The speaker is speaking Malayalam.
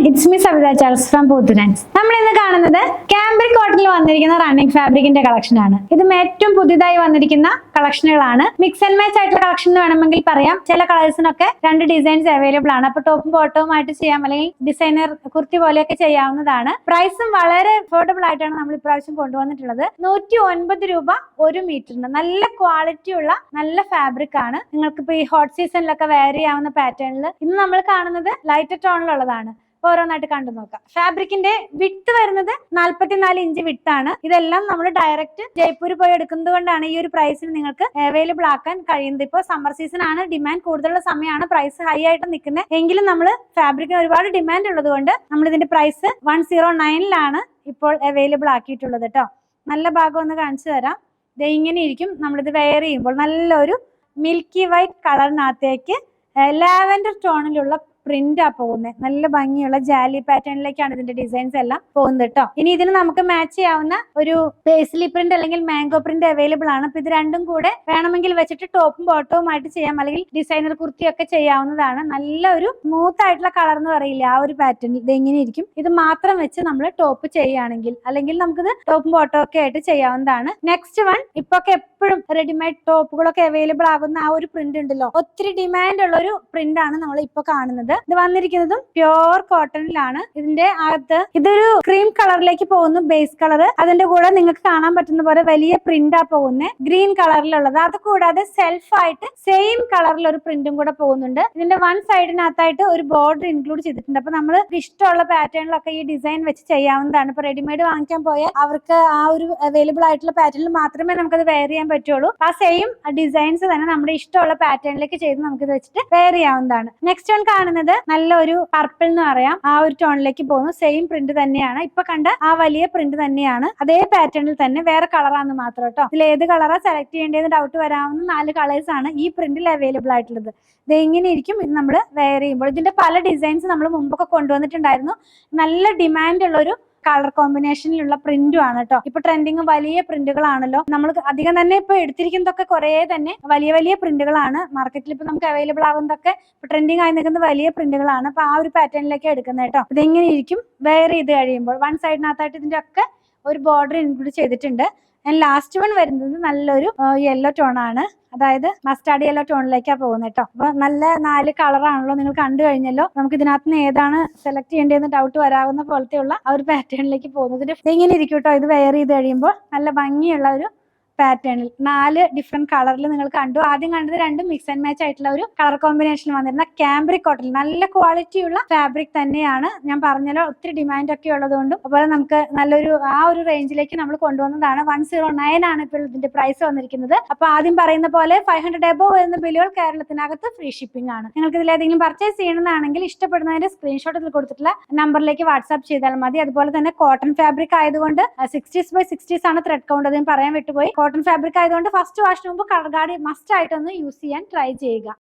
It's me Savitha Charles from പൂത്തുരാൻസ്. നമ്മൾ ഇന്ന് കാണുന്നത് ക്യാമ്പ്രിക് കോട്ടണിൽ വന്നിരിക്കുന്ന റണ്ണിങ് ഫാബ്രിക്കിന്റെ കളക്ഷൻ ആണ്. ഇത് ഏറ്റവും പുതിയതായി വന്നിരിക്കുന്ന കളക്ഷനുകളാണ്. മിക്സ് ആൻഡ് മാച്ച് ആയിട്ടുള്ള കളക്ഷൻ എന്ന് വേണമെങ്കിൽ പറയാം. ചില കളേഴ്സിനൊക്കെ രണ്ട് ഡിസൈൻസ് അവൈലബിൾ ആണ്. അപ്പൊ ടോപ്പും ബോട്ടവും ആയിട്ട് ചെയ്യാം, അല്ലെങ്കിൽ ഡിസൈനർ കുർത്തി പോലെയൊക്കെ ചെയ്യാവുന്നതാണ്. പ്രൈസും വളരെ അഫോർഡബിൾ ആയിട്ടാണ് നമ്മൾ ഇപ്രാവശ്യം കൊണ്ടുവന്നിട്ടുള്ളത്. 109 രൂപ ഒരു മീറ്ററിന്. നല്ല ക്വാളിറ്റി ഉള്ള നല്ല ഫാബ്രിക് ആണ്. നിങ്ങൾക്ക് ഇപ്പൊ ഈ ഹോട്ട് സീസണിലൊക്കെ വെയർ ചെയ്യാവുന്ന പാറ്റേണിൽ ഇന്ന് നമ്മൾ കാണുന്നത് ലൈറ്റ് ടോണിലുള്ളതാണ്. ഓരോന്നായിട്ട് കണ്ടു നോക്കാം. ഫാബ്രിക്കിന്റെ വിട്ട് വരുന്നത് 44 ഇഞ്ച് വിട്ടാണ്. ഇതെല്ലാം നമ്മൾ ഡയറക്റ്റ് ജയ്പൂർ പോയി എടുക്കുന്നത് കൊണ്ടാണ് ഈ ഒരു പ്രൈസിന് നിങ്ങൾക്ക് അവൈലബിൾ ആക്കാൻ കഴിയുന്നത്. ഇപ്പോൾ സമ്മർ സീസൺ ആണ്, ഡിമാൻഡ് കൂടുതലുള്ള സമയമാണ്, പ്രൈസ് ഹൈ ആയിട്ട് നിൽക്കുന്നത്. എങ്കിലും നമ്മൾ ഫാബ്രിക്കിന് ഒരുപാട് ഡിമാൻഡ് ഉള്ളത് കൊണ്ട് നമ്മൾ ഇതിന്റെ പ്രൈസ് 109 ഇപ്പോൾ അവൈലബിൾ ആക്കിയിട്ടുള്ളത് കേട്ടോ. നല്ല ഭാഗം ഒന്ന് കാണിച്ചു തരാം. ഇത് ഇങ്ങനെ ഇരിക്കും നമ്മളിത് വെയർ ചെയ്യുമ്പോൾ. നല്ലൊരു മിൽക്കി വൈറ്റ് കളറിനകത്തേക്ക് ലാവൻഡർ ടോണിലുള്ള പ്രിന്റ് പോകുന്നത്. നല്ല ഭംഗിയുള്ള ജാലി പാറ്റേണിലേക്കാണ് ഇതിന്റെ ഡിസൈൻസ് എല്ലാം പോകുന്നത് കേട്ടോ. ഇനി ഇതിന് നമുക്ക് മാച്ച് ചെയ്യാവുന്ന ഒരു പേസ്ലി പ്രിന്റ് അല്ലെങ്കിൽ മാംഗോ പ്രിന്റ് അവൈലബിൾ ആണ്. അപ്പൊ ഇത് രണ്ടും കൂടെ വേണമെങ്കിൽ വെച്ചിട്ട് ടോപ്പും ബോട്ടവും ആയിട്ട് ചെയ്യാം, അല്ലെങ്കിൽ ഡിസൈനർ കുർത്തിയൊക്കെ ചെയ്യാവുന്നതാണ്. നല്ല ഒരു സ്മൂത്ത് ആയിട്ടുള്ള കളർ എന്ന് പറയില്ല, ആ ഒരു പാറ്റേൺ ഇത് എങ്ങനെ ഇരിക്കും. ഇത് മാത്രം വെച്ച് നമ്മൾ ടോപ്പ് ചെയ്യുകയാണെങ്കിൽ, അല്ലെങ്കിൽ നമുക്കിത് ടോപ്പും ബോട്ടവും ഒക്കെ ആയിട്ട് ചെയ്യാവുന്നതാണ്. നെക്സ്റ്റ് വൺ, ഇപ്പൊ എപ്പോഴും റെഡിമെയ്ഡ് ടോപ്പുകളൊക്കെ അവൈലബിൾ ആകുന്ന ആ ഒരു പ്രിന്റ് ഉണ്ടല്ലോ, ഒത്തിരി ഡിമാൻഡ് ഉള്ള ഒരു പ്രിന്റ് ആണ് നമ്മൾ ഇപ്പൊ കാണുന്നത്. ഇത് വന്നിരിക്കുന്നതും പ്യോർ കോട്ടണിലാണ്. ഇതിന്റെ അകത്ത് ഇതൊരു ക്രീം കളറിലേക്ക് പോകുന്നു, ബേസ് കളർ. അതിന്റെ കൂടെ നിങ്ങൾക്ക് കാണാൻ പറ്റുന്ന പോലെ വലിയ പ്രിന്റാ പോകുന്നത്, ഗ്രീൻ കളറിലുള്ളത്. അത് കൂടാതെ സെൽഫ് ആയിട്ട് സെയിം കളറിൽ ഒരു പ്രിന്റും കൂടെ പോകുന്നുണ്ട്. ഇതിന്റെ വൺ സൈഡിനകത്തായിട്ട് ഒരു ബോർഡർ ഇൻക്ലൂഡ് ചെയ്തിട്ടുണ്ട്. അപ്പൊ നമ്മൾ ഇഷ്ടമുള്ള പാറ്റേണിലൊക്കെ ഈ ഡിസൈൻ വെച്ച് ചെയ്യാവുന്നതാണ്. ഇപ്പൊ റെഡിമെയ്ഡ് വാങ്ങിക്കാൻ പോയാൽ അവർക്ക് ആ ഒരു അവൈലബിൾ ആയിട്ടുള്ള പാറ്റേണിൽ മാത്രമേ നമുക്കത് വെയർ ചെയ്യാൻ പറ്റുള്ളൂ. ആ സെയിം ഡിസൈൻസ് തന്നെ നമ്മുടെ ഇഷ്ടമുള്ള പാറ്റേണിലേക്ക് ചെയ്ത് നമുക്കിത് വെച്ചിട്ട് വെയർ ചെയ്യാവുന്നതാണ്. നെക്സ്റ്റ് വൺ കാണുന്നത് നല്ലൊരു പർപ്പിൾ എന്ന് പറയാം, ആ ഒരു ടോണിലേക്ക് പോകുന്നു. സെയിം പ്രിന്റ് തന്നെയാണ്, ഇപ്പൊ കണ്ട ആ വലിയ പ്രിന്റ് തന്നെയാണ്. അതേ പാറ്റേണിൽ തന്നെ വേറെ കളറാന്ന് മാത്രം കേട്ടോ. ഇതിൽ ഏത് കളറാ സെലക്ട് ചെയ്യേണ്ടതെന്ന് ഡൗട്ട് വരാവുന്ന 4 കളേഴ്സ് ആണ് ഈ പ്രിന്റിൽ അവൈലബിൾ ആയിട്ടുള്ളത്. ഇത് എങ്ങനെ ഇരിക്കും ഇത് നമ്മൾ വെയർ ചെയ്യുമ്പോൾ. ഇതിന്റെ പല ഡിസൈൻസ് നമ്മൾ മുമ്പൊക്കെ കൊണ്ടുവന്നിട്ടുണ്ടായിരുന്നു. നല്ല ഡിമാൻഡ് ഉള്ള ഒരു കളർ കോമ്പിനേഷനിലുള്ള പ്രിന്റും ആണ് കേട്ടോ. ഇപ്പൊ ട്രെൻഡിങ് വലിയ പ്രിന്റുകളാണല്ലോ. നമ്മൾ അധികം തന്നെ ഇപ്പൊ എടുത്തിരിക്കുന്നതൊക്കെ കുറെ തന്നെ വലിയ വലിയ പ്രിന്റുകളാണ്. മാർക്കറ്റിൽ ഇപ്പൊ നമുക്ക് അവൈലബിൾ ആകുന്നതൊക്കെ ഇപ്പൊ ട്രെൻഡിങ് ആയി നിൽക്കുന്ന വലിയ പ്രിന്റുകളാണ്. അപ്പൊ ആ ഒരു പാറ്റേണിലേക്ക് എടുക്കുന്നത് കേട്ടോ. ഇതെങ്ങനെ ഇരിക്കും വെയർ ചെയ്ത് കഴിയുമ്പോൾ. വൺ സൈഡിനകത്തായിട്ട് ഇതിന്റെ ഒക്കെ ഒരു ബോർഡർ ഇൻക്ലൂഡ് ചെയ്തിട്ടുണ്ട്. ലാസ്റ്റ് വൺ വരുന്നത് നല്ലൊരു യെല്ലോ ടോൺ ആണ്, അതായത് മസ്റ്റാർഡ് യെല്ലോ ടോണിലേക്കാണ് പോകുന്നത് കേട്ടോ. അപ്പൊ നല്ല 4 കളറാണല്ലോ നിങ്ങൾ കണ്ടു കഴിഞ്ഞല്ലോ. നമുക്ക് ഇതിനകത്ത് നിന്ന് ഏതാണ് സെലക്ട് ചെയ്യേണ്ടതെന്ന് ഡൗട്ട് വരാവുന്ന പോലത്തെയുള്ള ആ ഒരു പാറ്റേണിലേക്ക് പോകുന്നത്. ഇങ്ങനെ ഇരിക്കും കേട്ടോ. ഇത് വെയർ ചെയ്ത് കഴിയുമ്പോൾ നല്ല ഭംഗിയുള്ള ഒരു പാറ്റേണിൽ 4 ഡിഫറെന്റ് കളറിൽ നിങ്ങൾ കണ്ടു. ആദ്യം കണ്ടത് രണ്ടും മിക്സ് ആൻഡ് മാച്ച് ആയിട്ടുള്ള ഒരു കളർ കോമ്പിനേഷനിൽ വന്നിരുന്ന ക്യാമ്പ്രിക് കോട്ടൺ. നല്ല ക്വാളിറ്റിയുള്ള ഫാബ്രിക് തന്നെയാണ്. ഞാൻ പറഞ്ഞല്ലോ ഒത്തിരി ഡിമാൻഡ് ഒക്കെ ഉള്ളതുകൊണ്ടും അതുപോലെ നമുക്ക് നല്ലൊരു ആ ഒരു റേഞ്ചിലേക്ക് നമ്മൾ കൊണ്ടുവന്നതാണ്. 109 ഇപ്പോൾ ഇതിന്റെ പ്രൈസ് വന്നിരിക്കുന്നത്. അപ്പൊ ആദ്യം പറയുന്ന പോലെ 500 എബോവ് വരുന്ന ബില്ലുകൾ കേരളത്തിനകത്ത് ഫ്രീ ഷിപ്പിംഗ് ആണ്. നിങ്ങൾക്ക് ഇതിൽ ഏതെങ്കിലും പർച്ചേസ് ചെയ്യണമെന്നാണെങ്കിൽ ഇഷ്ടപ്പെടുന്നതിന്റെ സ്ക്രീൻഷോട്ട് ഇതിൽ കൊടുത്തിട്ടുള്ള നമ്പറിലേക്ക് വാട്സ്ആപ്പ് ചെയ്താൽ മതി. അതുപോലെ തന്നെ കോട്ടൺ ഫാബ്രിക് ആയതുകൊണ്ട് 60s/60s ആണ് ത്രെഡ് കൗണ്ട്. അതും പറയാൻ വിട്ടുപോയി. കോട്ടൺ ഫാബ്രിക് ആയതുകൊണ്ട് ഫസ്റ്റ് വാഷിന് മുമ്പ് കളർ ഗാർഡ് മസ്റ്റ് ആയിട്ടൊന്ന് യൂസ് ചെയ്യാൻ ട്രൈ ചെയ്യുക.